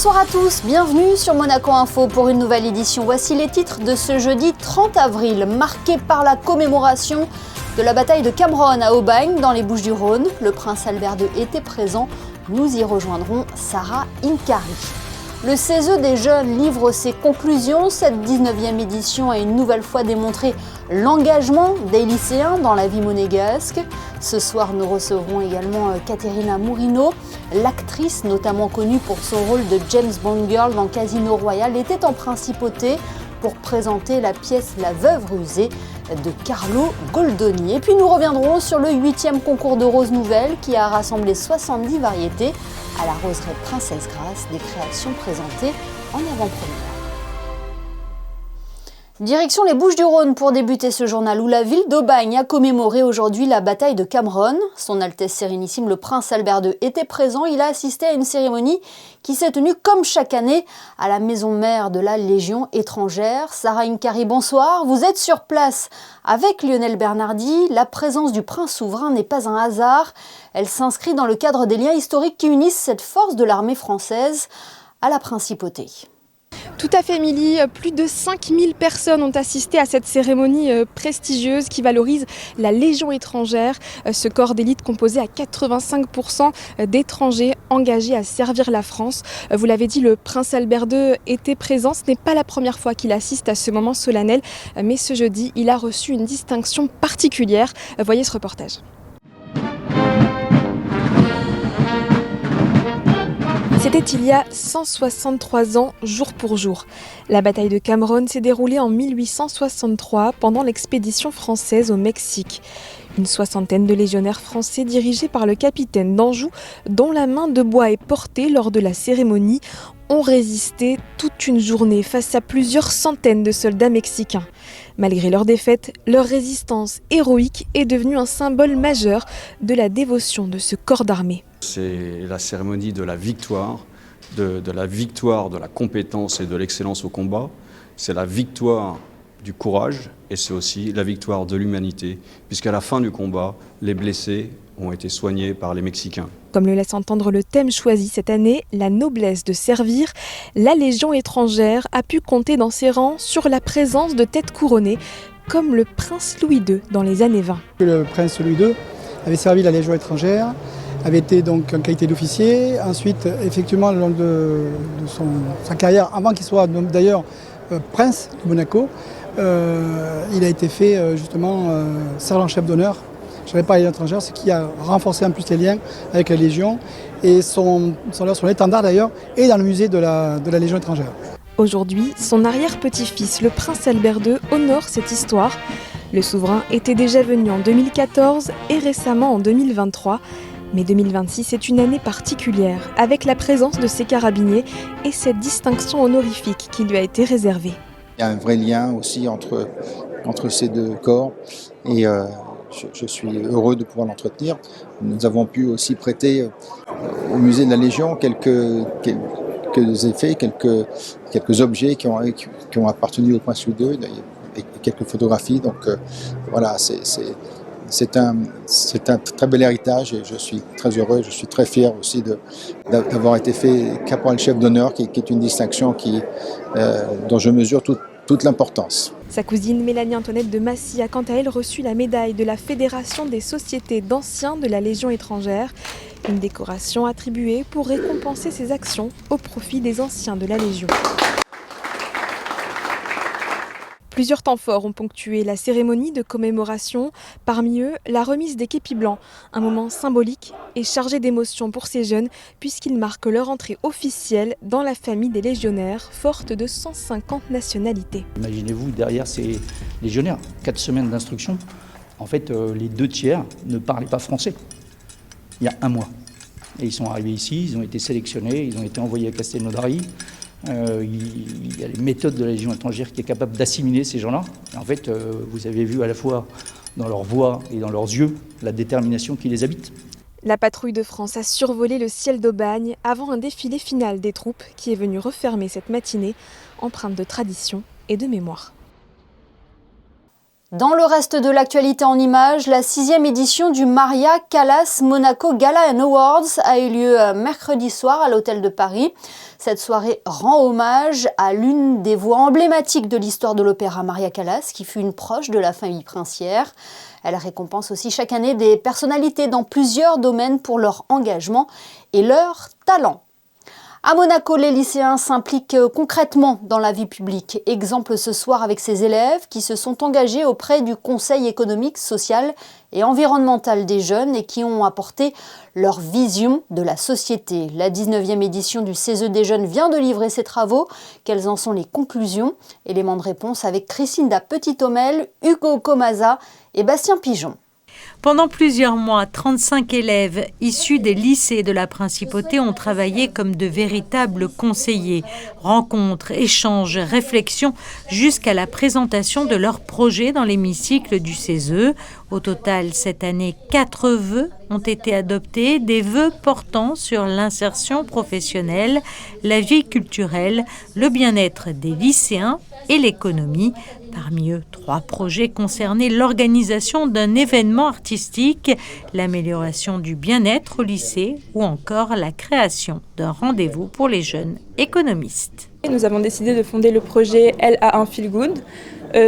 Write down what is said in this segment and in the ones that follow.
Bonsoir à tous, bienvenue sur Monaco Info pour une nouvelle édition. Voici les titres de ce jeudi 30 avril, marqué par la commémoration de la bataille de Cameron à Aubagne, dans les Bouches-du-Rhône. Le prince Albert II était présent, nous y rejoindrons Sarah Inkari. Le CESE des jeunes livre ses conclusions. Cette 19e édition a une nouvelle fois démontré l'engagement des lycéens dans la vie monégasque. Ce soir, nous recevrons également Caterina Murino. L'actrice, notamment connue pour son rôle de James Bond Girl dans Casino Royale, était en principauté pour présenter la pièce La Veuve rusée de Carlo Goldoni. Et puis nous reviendrons sur le 8e concours de roses nouvelles qui a rassemblé 70 variétés à la roseraie Princesse Grasse, des créations présentées en avant-première. Direction les Bouches-du-Rhône pour débuter ce journal où la ville d'Aubagne a commémoré aujourd'hui la bataille de Cameron. Son Altesse Sérénissime, le prince Albert II, était présent. Il a assisté à une cérémonie qui s'est tenue comme chaque année à la maison mère de la Légion étrangère. Sarah Inkari, bonsoir. Vous êtes sur place avec Lionel Bernardi. La présence du prince souverain n'est pas un hasard. Elle s'inscrit dans le cadre des liens historiques qui unissent cette force de l'armée française à la principauté. Tout à fait, Émilie. Plus de 5000 personnes ont assisté à cette cérémonie prestigieuse qui valorise la Légion étrangère, ce corps d'élite composé à 85% d'étrangers engagés à servir la France. Vous l'avez dit, le prince Albert II était présent. Ce n'est pas la première fois qu'il assiste à ce moment solennel, mais ce jeudi, il a reçu une distinction particulière. Voyez ce reportage. C'était il y a 163 ans, jour pour jour. La bataille de Cameron s'est déroulée en 1863 pendant l'expédition française au Mexique. Une soixantaine de légionnaires français dirigés par le capitaine d'Anjou, dont la main de bois est portée lors de la cérémonie, ont résisté toute une journée face à plusieurs centaines de soldats mexicains. Malgré leur défaite, leur résistance héroïque est devenue un symbole majeur de la dévotion de ce corps d'armée. C'est la cérémonie de la victoire, de la victoire de la compétence et de l'excellence au combat. C'est la victoire du courage et c'est aussi la victoire de l'humanité, puisqu'à la fin du combat, les blessés ont été soignés par les Mexicains. Comme le laisse entendre le thème choisi cette année, la noblesse de servir, la Légion étrangère a pu compter dans ses rangs sur la présence de têtes couronnées, comme le prince Louis II dans les années 20. Le prince Louis II avait servi la Légion étrangère, avait été donc en qualité d'officier. Ensuite, effectivement, le long de sa carrière, avant qu'il soit d'ailleurs prince de Monaco, il a été fait justement sergent-chef d'honneur. Je n'avais pas les étrangères, ce qui a renforcé en plus les liens avec la Légion. Et son étendard d'ailleurs est dans le musée de la Légion étrangère. Aujourd'hui, son arrière-petit-fils, le prince Albert II, honore cette histoire. Le souverain était déjà venu en 2014 et récemment en 2023. Mais 2026 est une année particulière, avec la présence de ses carabiniers et cette distinction honorifique qui lui a été réservée. Il y a un vrai lien aussi entre ces deux corps et je suis heureux de pouvoir l'entretenir. Nous avons pu aussi prêter au musée de la Légion quelques effets, quelques objets qui ont appartenu au prince Louis II et quelques photographies. Donc voilà, c'est un très bel héritage et je suis très heureux, je suis très fier aussi d'avoir été fait caporal-chef d'honneur, qui est une distinction dont je mesure toute l'importance. Sa cousine Mélanie-Antoinette de Massy a quant à elle reçu la médaille de la Fédération des sociétés d'anciens de la Légion étrangère, une décoration attribuée pour récompenser ses actions au profit des anciens de la Légion. Plusieurs temps forts ont ponctué la cérémonie de commémoration, parmi eux la remise des képis blancs, un moment symbolique et chargé d'émotion pour ces jeunes puisqu'il marque leur entrée officielle dans la famille des légionnaires, forte de 150 nationalités. Imaginez-vous derrière ces légionnaires, 4 semaines d'instruction, en fait les 2/3 ne parlaient pas français il y a un mois. Et ils sont arrivés ici, ils ont été sélectionnés, ils ont été envoyés à Castelnaudary. Il y a les méthodes de la Légion étrangère qui est capable d'assimiler ces gens-là. Et en fait, vous avez vu à la fois dans leur voix et dans leurs yeux la détermination qui les habite. La patrouille de France a survolé le ciel d'Aubagne avant un défilé final des troupes qui est venu refermer cette matinée, empreinte de tradition et de mémoire. Dans le reste de l'actualité en images, la 6e édition du Maria Callas Monaco Gala & Awards a eu lieu mercredi soir à l'Hôtel de Paris. Cette soirée rend hommage à l'une des voix emblématiques de l'histoire de l'opéra, Maria Callas, qui fut une proche de la famille princière. Elle récompense aussi chaque année des personnalités dans plusieurs domaines pour leur engagement et leur talent. À Monaco, les lycéens s'impliquent concrètement dans la vie publique. Exemple ce soir avec ces élèves qui se sont engagés auprès du Conseil économique, social et environnemental des jeunes et qui ont apporté leur vision de la société. La 19e édition du CESE des jeunes vient de livrer ses travaux. Quelles en sont les conclusions? Éléments de réponse avec Christinda Petit-Homel, Hugo Comaza et Bastien Pigeon. Pendant plusieurs mois, 35 élèves issus des lycées de la Principauté ont travaillé comme de véritables conseillers. Rencontres, échanges, réflexions, jusqu'à la présentation de leurs projets dans l'hémicycle du CESE. Au total, cette année, 4 vœux ont été adoptés, des vœux portant sur l'insertion professionnelle, la vie culturelle, le bien-être des lycéens et l'économie. Parmi eux, 3 projets concernaient l'organisation d'un événement artistique, l'amélioration du bien-être au lycée ou encore la création d'un rendez-vous pour les jeunes économistes. Nous avons décidé de fonder le projet LA1 Feel Good.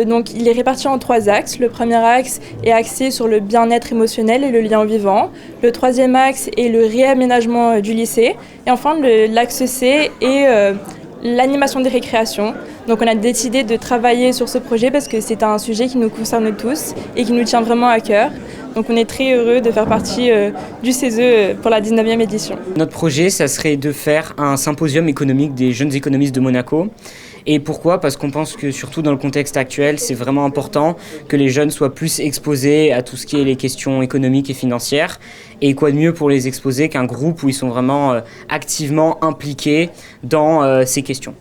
Donc, il est réparti en 3 axes. Le premier axe est axé sur le bien-être émotionnel et le lien au vivant. Le troisième axe est le réaménagement du lycée. Et enfin, l'axe C est l'animation des récréations. Donc on a décidé de travailler sur ce projet parce que c'est un sujet qui nous concerne tous et qui nous tient vraiment à cœur. Donc on est très heureux de faire partie du CESE pour la 19e édition. Notre projet, ça serait de faire un symposium économique des jeunes économistes de Monaco. Et pourquoi ? Parce qu'on pense que surtout dans le contexte actuel, c'est vraiment important que les jeunes soient plus exposés à tout ce qui est les questions économiques et financières. Et quoi de mieux pour les exposer qu'un groupe où ils sont vraiment activement impliqués dans ces questions.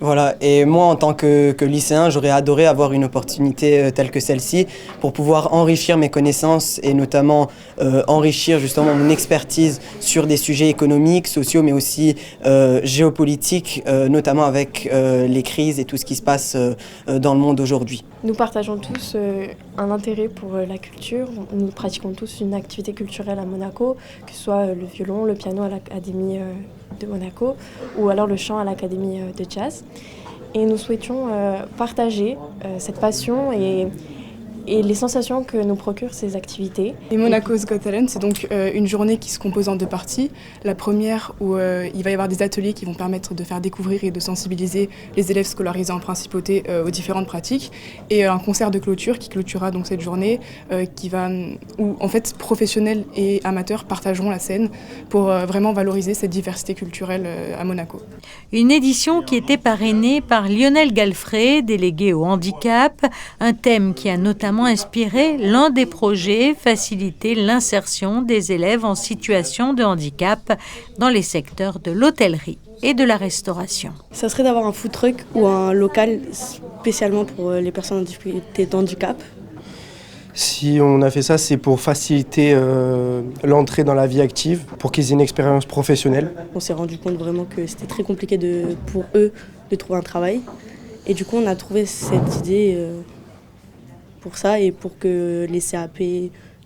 Voilà, et moi en tant que lycéen, j'aurais adoré avoir une opportunité telle que celle-ci pour pouvoir enrichir mes connaissances et notamment enrichir justement mon expertise sur des sujets économiques, sociaux, mais aussi géopolitiques, notamment avec les crises et tout ce qui se passe dans le monde aujourd'hui. Nous partageons tous un intérêt pour la culture. Nous pratiquons tous une activité culturelle à Monaco, que ce soit le violon, le piano à l'Académie de Monaco ou alors le chant à l'Académie de jazz. Et nous souhaitions partager cette passion et les sensations que nous procurent ces activités. Et Monaco's Got Talent, c'est donc une journée qui se compose en 2 parties. La première où il va y avoir des ateliers qui vont permettre de faire découvrir et de sensibiliser les élèves scolarisés en principauté aux différentes pratiques. Et un concert de clôture qui clôturera donc cette journée où en fait professionnels et amateurs partageront la scène pour vraiment valoriser cette diversité culturelle à Monaco. Une édition qui était parrainée par Lionel Galfrey, délégué au handicap, un thème qui a notamment inspiré l'un des projets, faciliter l'insertion des élèves en situation de handicap dans les secteurs de l'hôtellerie et de la restauration. Ça serait d'avoir un food truck ou un local spécialement pour les personnes en difficulté d'handicap. Si on a fait ça, c'est pour faciliter l'entrée dans la vie active, pour qu'ils aient une expérience professionnelle. On s'est rendu compte vraiment que c'était très compliqué pour eux de trouver un travail. Et du coup, on a trouvé cette idée pour ça et pour que les CAP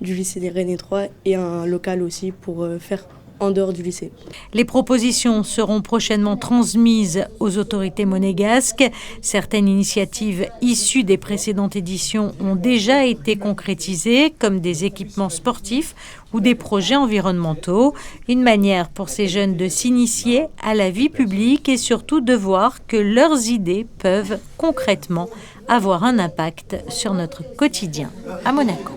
du lycée des Rennes 3 aient un local aussi pour faire en dehors du lycée. Les propositions seront prochainement transmises aux autorités monégasques. Certaines initiatives issues des précédentes éditions ont déjà été concrétisées, comme des équipements sportifs ou des projets environnementaux. Une manière pour ces jeunes de s'initier à la vie publique et surtout de voir que leurs idées peuvent concrètement avoir un impact sur notre quotidien à Monaco.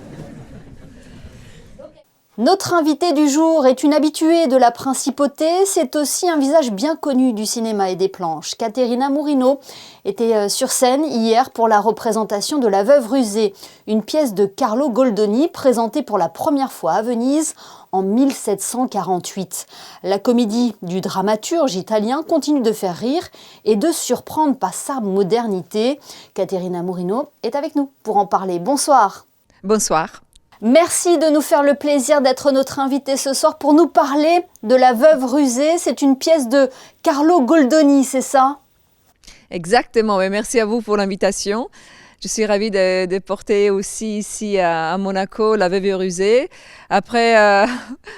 Notre invitée du jour est une habituée de la Principauté. C'est aussi un visage bien connu du cinéma et des planches. Caterina Murino était sur scène hier pour la représentation de La Veuve rusée, une pièce de Carlo Goldoni présentée pour la première fois à Venise en 1748. La comédie du dramaturge italien continue de faire rire et de surprendre par sa modernité. Caterina Murino est avec nous pour en parler. Bonsoir. Bonsoir. Merci de nous faire le plaisir d'être notre invité ce soir pour nous parler de La Veuve rusée. C'est une pièce de Carlo Goldoni, c'est ça ? Exactement, et merci à vous pour l'invitation. Je suis ravie de porter aussi ici à Monaco la Veuve Rusée. Après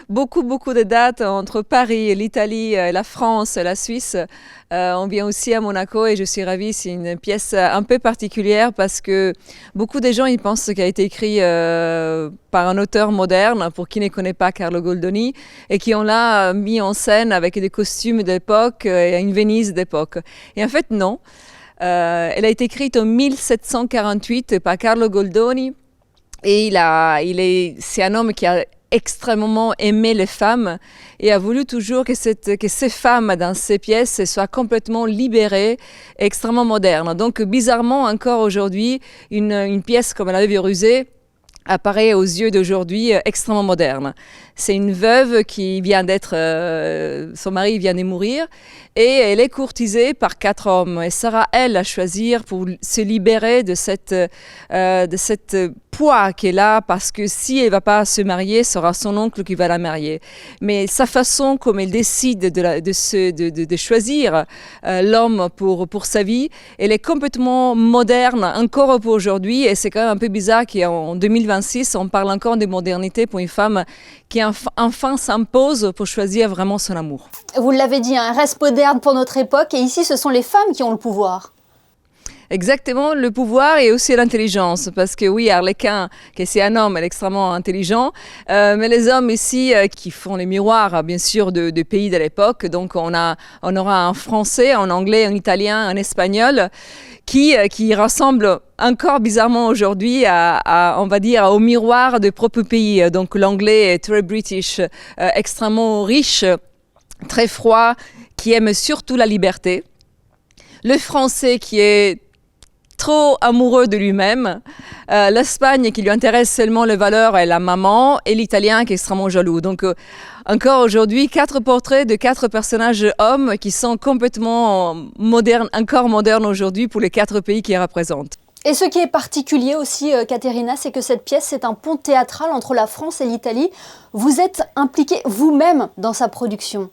beaucoup de dates entre Paris, l'Italie, la France, la Suisse, on vient aussi à Monaco et je suis ravie. C'est une pièce un peu particulière parce que beaucoup de gens ils pensent qu'elle a été écrite par un auteur moderne, pour qui ne connaît pas Carlo Goldoni, et qui on l'a mis en scène avec des costumes d'époque et une Venise d'époque. Et en fait, non. Elle a été écrite en 1748 par Carlo Goldoni et c'est un homme qui a extrêmement aimé les femmes et a voulu toujours que ces femmes dans ces pièces soient complètement libérées et extrêmement modernes. Donc bizarrement, encore aujourd'hui, une pièce comme La Veuve Rusée apparaît aux yeux d'aujourd'hui extrêmement moderne. C'est une veuve qui vient son mari vient de mourir et elle est courtisée par 4 hommes. Et sera elle à choisir pour se libérer de cette poids qu'elle a, parce que si elle ne va pas se marier, ce sera son oncle qui va la marier. Mais sa façon comme elle décide de choisir l'homme pour sa vie, elle est complètement moderne encore pour aujourd'hui. Et c'est quand même un peu bizarre qu'en 2026, on parle encore de modernité pour une femme qui enfin s'impose pour choisir vraiment son amour. Vous l'avez dit, elle reste moderne pour notre époque et ici ce sont les femmes qui ont le pouvoir. Exactement, le pouvoir et aussi l'intelligence, parce que oui, Arlequin, que c'est un homme, elle est extrêmement intelligent, mais les hommes ici qui font les miroirs, bien sûr, de pays de l'époque, donc on aura un français, un anglais, un italien, un espagnol, qui ressemblent encore bizarrement aujourd'hui on va dire, au miroir de propre pays. Donc l'anglais est très british, extrêmement riche, très froid, qui aime surtout la liberté. Le français qui est trop amoureux de lui-même, l'Espagne qui lui intéresse seulement les valeurs et la maman, et l'Italien qui est extrêmement jaloux. Donc encore aujourd'hui, 4 portraits de 4 personnages hommes qui sont complètement modernes, encore modernes aujourd'hui pour les 4 pays qu'ils représentent. Et ce qui est particulier aussi, Caterina, c'est que cette pièce, c'est un pont théâtral entre la France et l'Italie. Vous êtes impliquée vous-même dans sa production.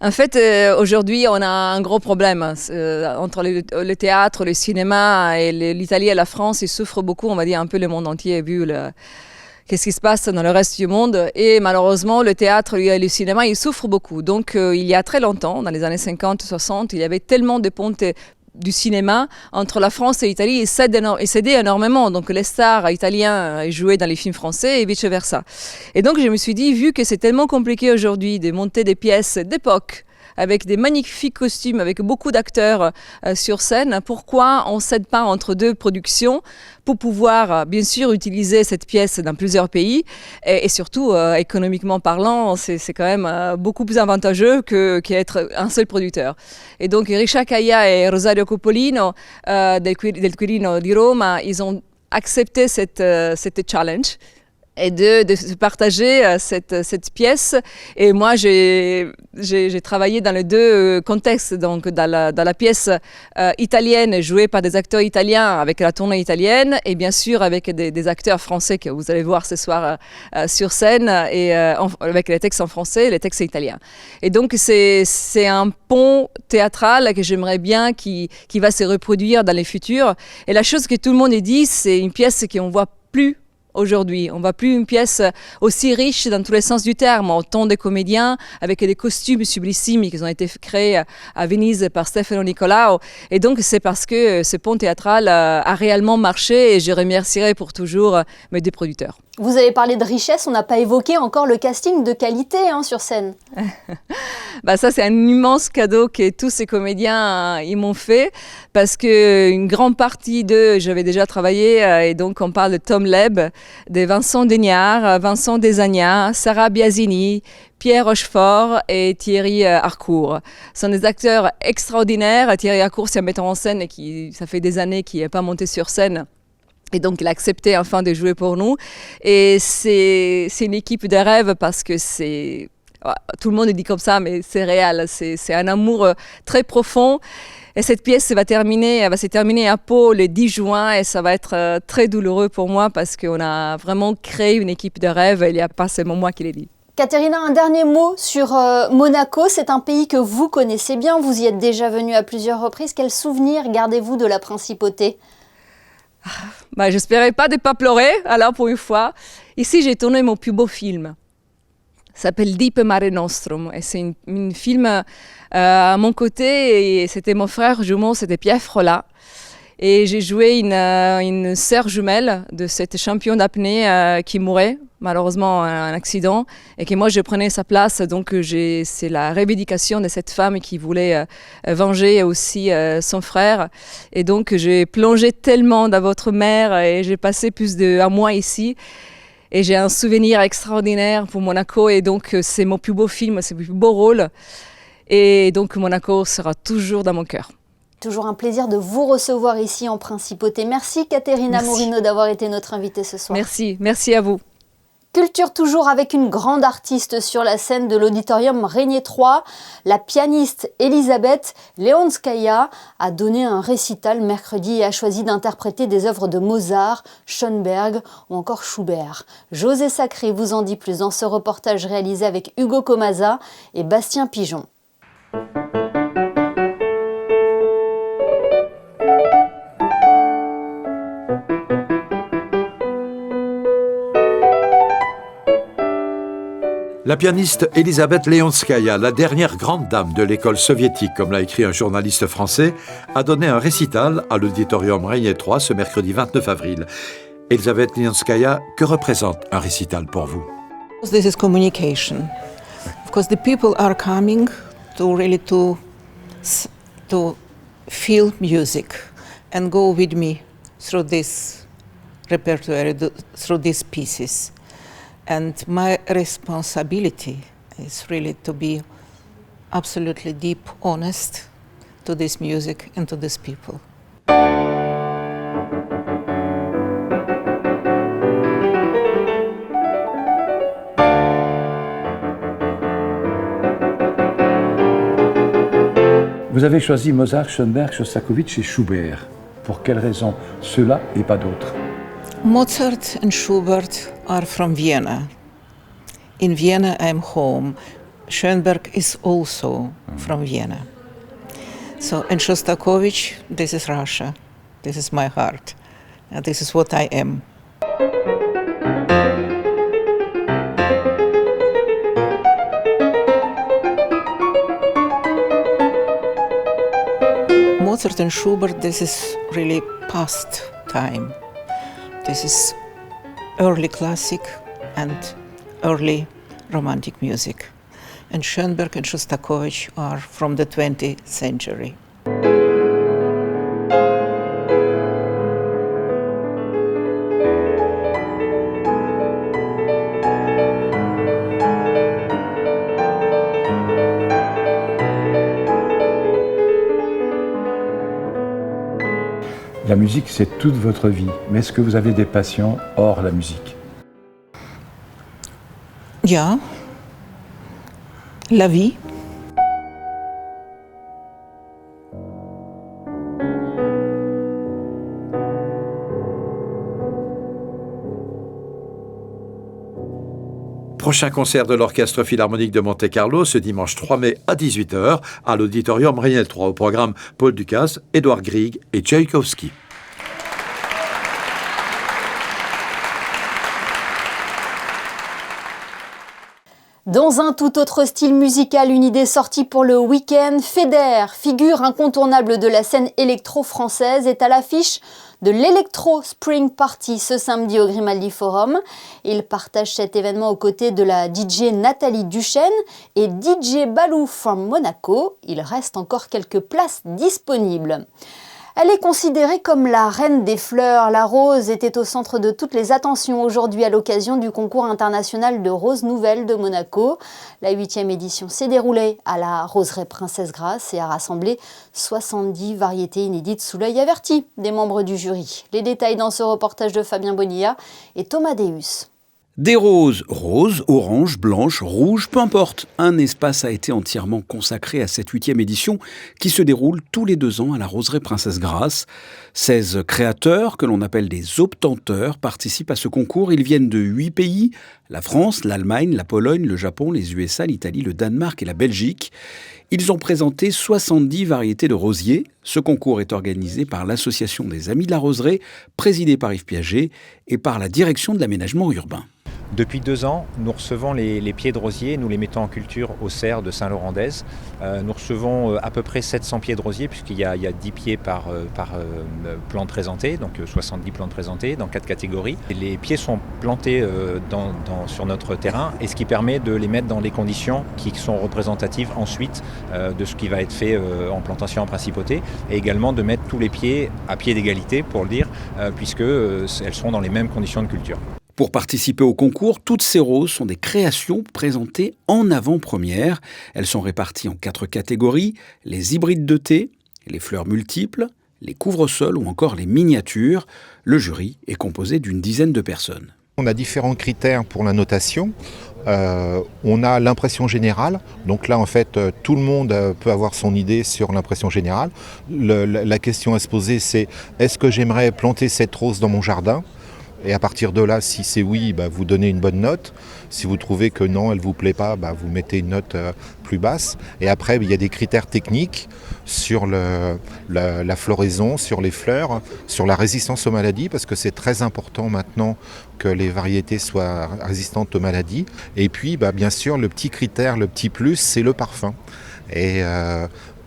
En fait, aujourd'hui, on a un gros problème entre le théâtre, le cinéma et l'Italie et la France. Ils souffrent beaucoup, on va dire un peu le monde entier, vu qu'est-ce qui se passe dans le reste du monde. Et malheureusement, le théâtre et le cinéma, ils souffrent beaucoup. Donc, il y a très longtemps, dans les années 50-60, il y avait tellement de ponts du cinéma entre la France et l'Italie, et cédait énormément. Donc les stars italiens jouaient dans les films français et vice-versa. Et donc je me suis dit, vu que c'est tellement compliqué aujourd'hui de monter des pièces d'époque avec des magnifiques costumes, avec beaucoup d'acteurs sur scène, pourquoi on ne cède pas entre 2 productions pour pouvoir, bien sûr, utiliser cette pièce dans plusieurs pays et surtout, économiquement parlant, c'est quand même beaucoup plus avantageux qu'être un seul producteur. Et donc, Richard Caia et Rosario Coppolino del Quirino di Roma, ils ont accepté cette challenge et de se partager cette pièce. Et moi, j'ai travaillé dans les 2 contextes, donc dans la pièce italienne jouée par des acteurs italiens avec la tournée italienne, et bien sûr avec des acteurs français que vous allez voir ce soir sur scène, et avec les textes en français et les textes italiens. Et donc c'est un pont théâtral que j'aimerais bien qui va se reproduire dans les futurs. Et la chose que tout le monde dit, c'est une pièce qu'on ne voit plus aujourd'hui. On ne voit plus une pièce aussi riche dans tous les sens du terme, autant de comédiens avec des costumes sublissimes qui ont été créés à Venise par Stefano Niccolao. Et donc c'est parce que ce pont théâtral a réellement marché, et je remercierai pour toujours mes 2 producteurs. Vous avez parlé de richesse, on n'a pas évoqué encore le casting de qualité sur scène. Ça, c'est un immense cadeau que tous ces comédiens ils m'ont fait, parce qu'une grande partie d'eux, j'avais déjà travaillé, et donc on parle de Tom Leb, de Vincent Degnard, Vincent Desagna, Sarah Biasini, Pierre Rochefort et Thierry Harcourt. Ce sont des acteurs extraordinaires. Thierry Harcourt, c'est un metteur en scène et ça fait des années qu'il n'est pas monté sur scène. Et donc, il a accepté enfin de jouer pour nous. Et c'est une équipe de rêve, parce que tout le monde dit comme ça, mais c'est réel. C'est un amour très profond. Et cette pièce va se terminer à Pau le 10 juin, et ça va être très douloureux pour moi, parce qu'on a vraiment créé une équipe de rêve. Il n'y a pas seulement moi qui l'ai dit. Caterina, un dernier mot sur Monaco. C'est un pays que vous connaissez bien. Vous y êtes déjà venue à plusieurs reprises. Quels souvenirs gardez-vous de la principauté ? J'espérais pas de pas pleurer, alors pour une fois. Ici, j'ai tourné mon plus beau film. Ça s'appelle Deep Mare Nostrum. Et c'est un film à mon côté. Et c'était mon frère jumeau, c'était Pierre Frola. Et j'ai joué une sœur jumelle de cette championne d'apnée qui mourait, malheureusement, un accident. Et que moi, je prenais sa place. Donc, c'est la revendication de cette femme qui voulait venger aussi son frère. Et donc, j'ai plongé tellement dans votre mer et j'ai passé plus d'1 mois ici. Et j'ai un souvenir extraordinaire pour Monaco. Et donc, c'est mon plus beau film, c'est mon plus beau rôle. Et donc, Monaco sera toujours dans mon cœur. Toujours un plaisir de vous recevoir ici en Principauté. Merci Caterina Morino d'avoir été notre invitée ce soir. Merci à vous. Culture toujours avec une grande artiste sur la scène de l'auditorium Régnier 3. La pianiste Elisabeth Leonskaya a donné un récital mercredi et a choisi d'interpréter des œuvres de Mozart, Schoenberg ou encore Schubert. José Sacré vous en dit plus dans ce reportage réalisé avec Hugo Comaza et Bastien Pigeon. La pianiste Elisabeth Leonskaya, la dernière grande dame de l'école soviétique, comme l'a écrit un journaliste français, a donné un récital à l'auditorium Régnier 3 ce mercredi 29 avril. Elisabeth Leonskaya, que représente un récital pour vous? This is communication. Of course, the people are coming to feel music and go with me through this repertoire, through these pieces. And my responsibility is really to be absolutely deep, honest to this music and to these people. Vous avez choisi Mozart, Schoenberg, Shostakovich et Schubert. Pour quelles raisons ceux-là et pas d'autres? Mozart and Schubert are from Vienna. In Vienna, I'm home. Schoenberg is also from Vienna. So, and Shostakovich, this is Russia. This is my heart. And this is what I am. Mozart and Schubert, this is really past time. This is early classic and early romantic music. And Schoenberg and Shostakovich are from the 20th century. La musique, c'est toute votre vie. Mais est-ce que vous avez des passions hors la musique? Ja, la vie. Prochain concert de l'Orchestre Philharmonique de Monte-Carlo ce dimanche 3 mai à 18h à l'Auditorium Régnier 3. Au programme, Paul Ducasse, Édouard Grieg et Tchaïkovski. Dans un tout autre style musical, une idée sortie pour le week-end, Feder, figure incontournable de la scène électro-française, est à l'affiche de l'Electro Spring Party ce samedi au Grimaldi Forum. Il partage cet événement aux côtés de la DJ Nathalie Duchesne et DJ Balou from Monaco. Il reste encore quelques places disponibles. Elle est considérée comme la reine des fleurs. La rose était au centre de toutes les attentions aujourd'hui à l'occasion du concours international de roses nouvelles de Monaco. La 8e édition s'est déroulée à la roseraie Princesse Grace et a rassemblé 70 variétés inédites sous l'œil averti des membres du jury. Les détails dans ce reportage de Fabien Bonilla et Thomas Deus. Des roses, roses, oranges, blanches, rouges, peu importe. Un espace a été entièrement consacré à cette 8e édition qui se déroule tous les 2 ans à la roseraie Princesse Grace. 16 créateurs, que l'on appelle des obtenteurs, participent à ce concours. Ils viennent de 8 pays, la France, l'Allemagne, la Pologne, le Japon, les USA, l'Italie, le Danemark et la Belgique. Ils ont présenté 70 variétés de rosiers. Ce concours est organisé par l'Association des Amis de la Roseraie, présidée par Yves Piaget, et par la Direction de l'aménagement urbain. Depuis 2 ans, nous recevons les pieds de rosier, nous les mettons en culture au cerf de Saint-Laurent-d'Aise. Nous recevons à peu près 700 pieds de rosier, puisqu'il y a 10 pieds par plante présentée, donc 70 plantes présentées dans 4 catégories. Et les pieds sont plantés sur notre terrain, et ce qui permet de les mettre dans les conditions qui sont représentatives ensuite de ce qui va être fait en plantation en principauté, et également de mettre tous les pieds à pied d'égalité, pour le dire, puisque elles seront dans les mêmes conditions de culture. Pour participer au concours, toutes ces roses sont des créations présentées en avant-première. Elles sont réparties en 4 catégories, les hybrides de thé, les fleurs multiples, les couvre-sols ou encore les miniatures. Le jury est composé d'une dizaine de personnes. On a différents critères pour la notation. On a l'impression générale, donc là en fait tout le monde peut avoir son idée sur l'impression générale. La question à se poser, c'est est-ce que j'aimerais planter cette rose dans mon jardin ? Et à partir de là, si c'est oui, vous donnez une bonne note. Si vous trouvez que non, elle ne vous plaît pas, vous mettez une note plus basse. Et après, il y a des critères techniques sur la floraison, sur les fleurs, sur la résistance aux maladies, parce que c'est très important maintenant que les variétés soient résistantes aux maladies. Et puis, bien sûr, le petit critère, le petit plus, c'est le parfum. Et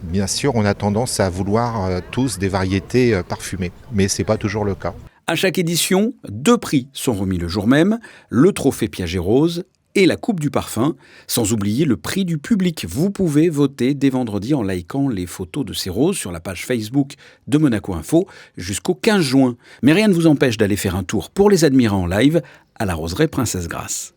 bien sûr, on a tendance à vouloir tous des variétés parfumées, mais ce n'est pas toujours le cas. À chaque édition, 2 prix sont remis le jour même, le trophée Piaget Rose et la coupe du parfum, sans oublier le prix du public. Vous pouvez voter dès vendredi en likant les photos de ces roses sur la page Facebook de Monaco Info jusqu'au 15 juin. Mais rien ne vous empêche d'aller faire un tour pour les admirer en live à la Roseraie Princesse Grace.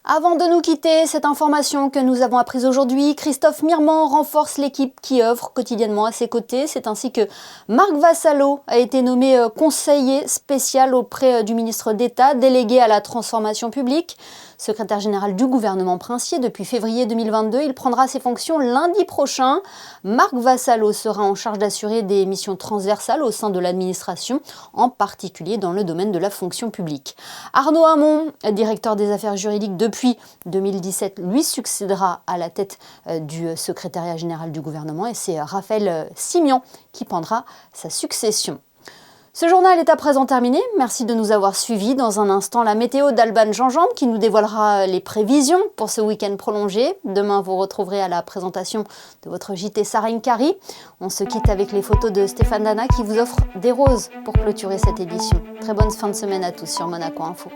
Avant de nous quitter, cette information que nous avons apprise aujourd'hui, Christophe Mirmand renforce l'équipe qui œuvre quotidiennement à ses côtés. C'est ainsi que Marc Vassallo a été nommé conseiller spécial auprès du ministre d'État, délégué à la transformation publique. Secrétaire général du gouvernement princier depuis février 2022, il prendra ses fonctions lundi prochain. Marc Vassallo sera en charge d'assurer des missions transversales au sein de l'administration, en particulier dans le domaine de la fonction publique. Arnaud Hamon, directeur des affaires juridiques depuis 2017, lui succédera à la tête du secrétariat général du gouvernement et c'est Raphaël Simian qui prendra sa succession. Ce journal est à présent terminé. Merci de nous avoir suivis. Dans un instant, la météo d'Alban Jean-Jean qui nous dévoilera les prévisions pour ce week-end prolongé. Demain, vous retrouverez à la présentation de votre JT Sarinkari. On se quitte avec les photos de Stéphane Dana qui vous offre des roses pour clôturer cette édition. Très bonne fin de semaine à tous sur Monaco Info.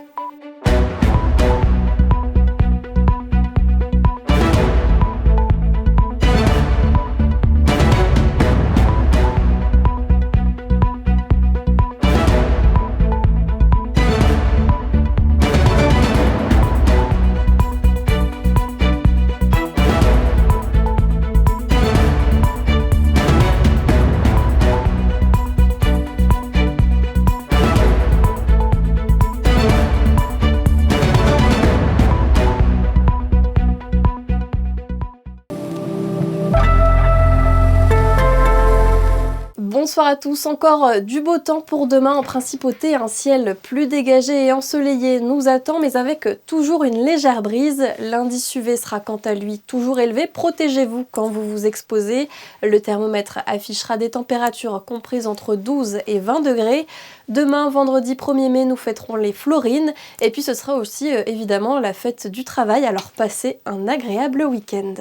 Bonsoir à tous, encore du beau temps pour demain en principauté, un ciel plus dégagé et ensoleillé nous attend mais avec toujours une légère brise. L'indice UV sera quant à lui toujours élevé, protégez-vous quand vous vous exposez. Le thermomètre affichera des températures comprises entre 12 et 20 degrés. Demain, vendredi 1er mai, nous fêterons les Florines et puis ce sera aussi évidemment la fête du travail, alors passez un agréable week-end.